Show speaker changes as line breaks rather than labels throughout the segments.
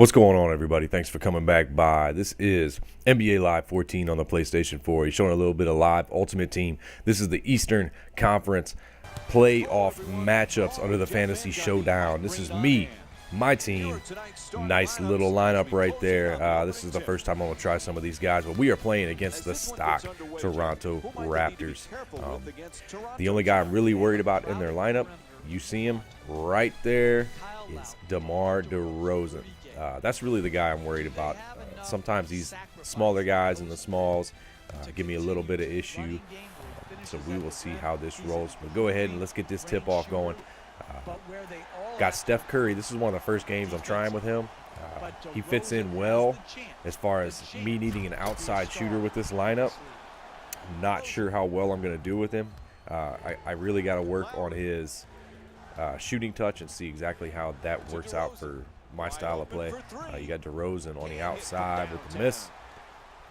What's going on, everybody? Thanks for coming back by. This is NBA Live 14 on the PlayStation 4. He's showing a little bit of live Ultimate Team. This is the Eastern Conference playoff matchups under the Fantasy Showdown. This is me, my team. Nice little lineup right there. This is the first time I'm going to try some of these guys, but we are playing against the stock Toronto Raptors. The only guy I'm really worried about in their lineup, you see him right there, is DeMar DeRozan. That's really the guy I'm worried about. Sometimes these smaller guys in the smalls give me a little bit of issue. So we will see how this rolls. But go ahead and let's get this tip-off going. Got Steph Curry. This is one of the first games I'm trying with him. He fits in well as far as me needing an outside shooter with this lineup. I'm not sure how well I'm going to do with him. I really got to work on his shooting touch and see exactly how that works out for my style of play. You got DeRozan on the outside with the miss.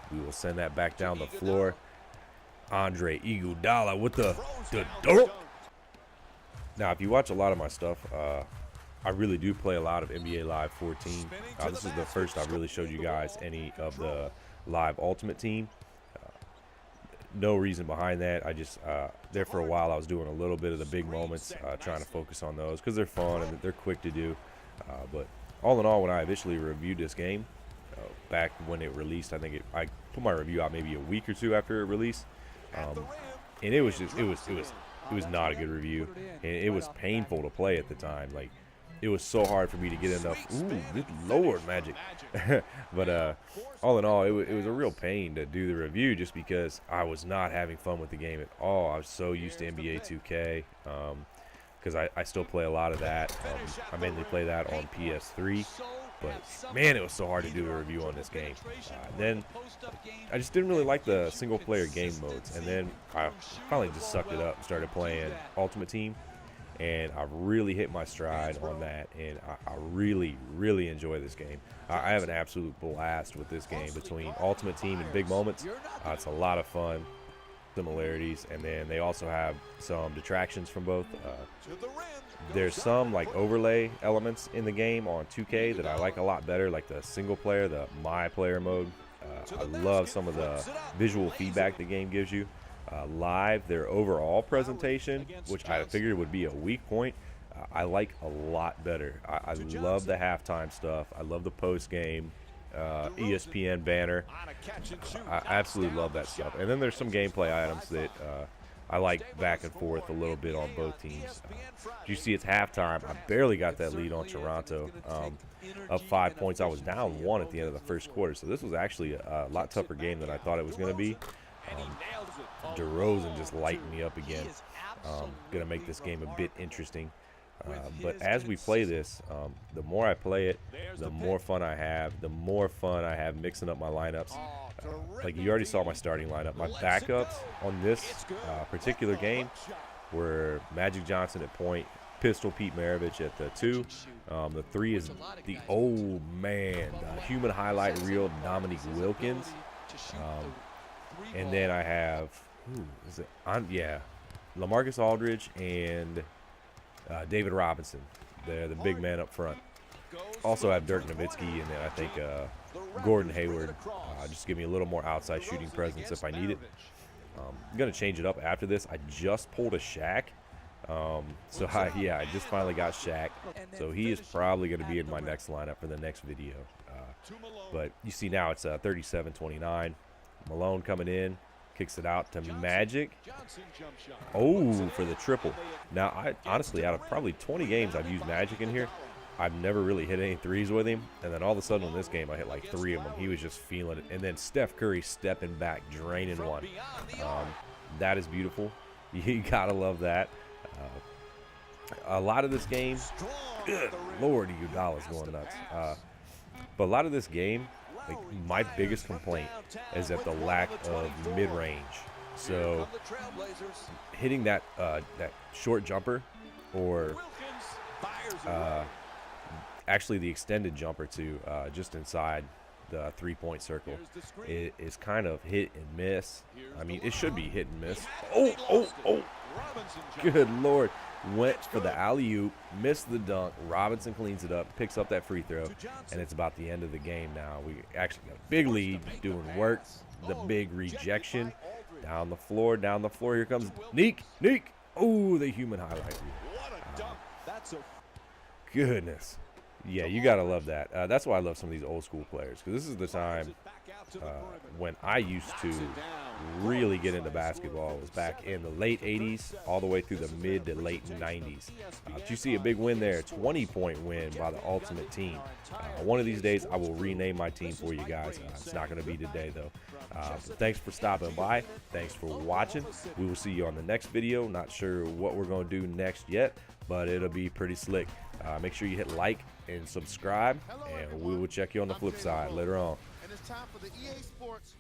We will send that back down the floor. Andre Iguodala with the dunk. Now, if you watch a lot of my stuff, I really do play a lot of NBA Live 14. This is the first I've really showed you guys any of the live Ultimate Team. No reason behind that. I just, there for a while, I was doing a little bit of the big moments, trying to focus on those because they're fun and they're quick to do. But all in all, when I initially reviewed this game, back when it released, I put my review out maybe a week or two after it released, and it was not a good review, and it was painful to play at the time. Like, it was so hard for me to get enough. Ooh, good Lord, Magic. But all in all, it was a real pain to do the review just because I was not having fun with the game at all. I was so used to NBA 2K. Because I still play a lot of that. I mainly play that on PS3. But, man, it was so hard to do a review on this game. Then I just didn't really like the single-player game modes. And then I finally just sucked it up and started playing Ultimate Team. And I really hit my stride on that. And I really, really enjoy this game. I have an absolute blast with this game between Ultimate Team and Big Moments. It's a lot of fun. Similarities, and then they also have some detractions from both. There's some like overlay elements in the game on 2K that I like a lot better, like the single player, the my player mode. I love some of the visual feedback the game gives you. Live, their overall presentation, which I figured would be a weak point, I like a lot better. I love the halftime stuff. I love the post game. ESPN banner. I absolutely love that stuff. And then there's some gameplay items that I like back and forth a little bit on both teams. You see it's halftime. I barely got that lead on Toronto. Up 5 points. I was down 1 at the end of the first quarter. So this was actually a lot tougher game than I thought it was going to be. DeRozan just lighting me up again. Going to make this game a bit interesting. But as we play this, the more I play it, the more fun I have. The more fun I have mixing up my lineups. Like you already saw my starting lineup. My backups on this particular game were Magic Johnson at point, Pistol Pete Maravich at the 2. The 3 is the old man, the human highlight reel Dominique Wilkins. And then I have, LaMarcus Aldridge and David Robinson, the big man up front. Also have Dirk Nowitzki, and then I think Gordon Hayward. Just give me a little more outside shooting presence if I need it. I'm going to change it up after this. I just pulled a Shaq. I just finally got Shaq. So he is probably going to be in my next lineup for the next video. But you see now it's 37-29. Malone coming in. Kicks it out to Magic. Oh, for the triple. Now, honestly, out of probably 20 games I've used Magic in here, I've never really hit any threes with him. And then all of a sudden in this game, I hit like 3 of them. He was just feeling it. And then Steph Curry stepping back, draining one. That is beautiful. You got to love that. A lot of this game, good Lord, Iguodala's going nuts. But a lot of this game, like my biggest complaint is at the lack of mid-range. So hitting that short jumper, or actually the extended jumper to just inside the three-point circle, is kind of hit and miss. I mean, it should be hit and miss. Good Lord. Went for the alley-oop, missed the dunk. Robinson cleans it up, picks up that free throw, and it's about the end of the game now. We actually got a big lead, doing work. The big rejection. Down the floor. Here comes Neek. Oh, the human highlight reel. Goodness. Yeah, you got to love that. That's why I love some of these old school players, because this is the time when I used to really get into basketball. It was back in the late 80s all the way through the mid to late 90s. But you see a big win there, 20-point win by the Ultimate Team. One of these days, I will rename my team for you guys. It's not going to be today, though. Thanks for stopping by. Thanks for watching. We will see you on the next video. Not sure what we're going to do next yet, but it'll be pretty slick. Make sure you hit like and subscribe, and we will check you on the flip side later on.
And it's time for the EA Sports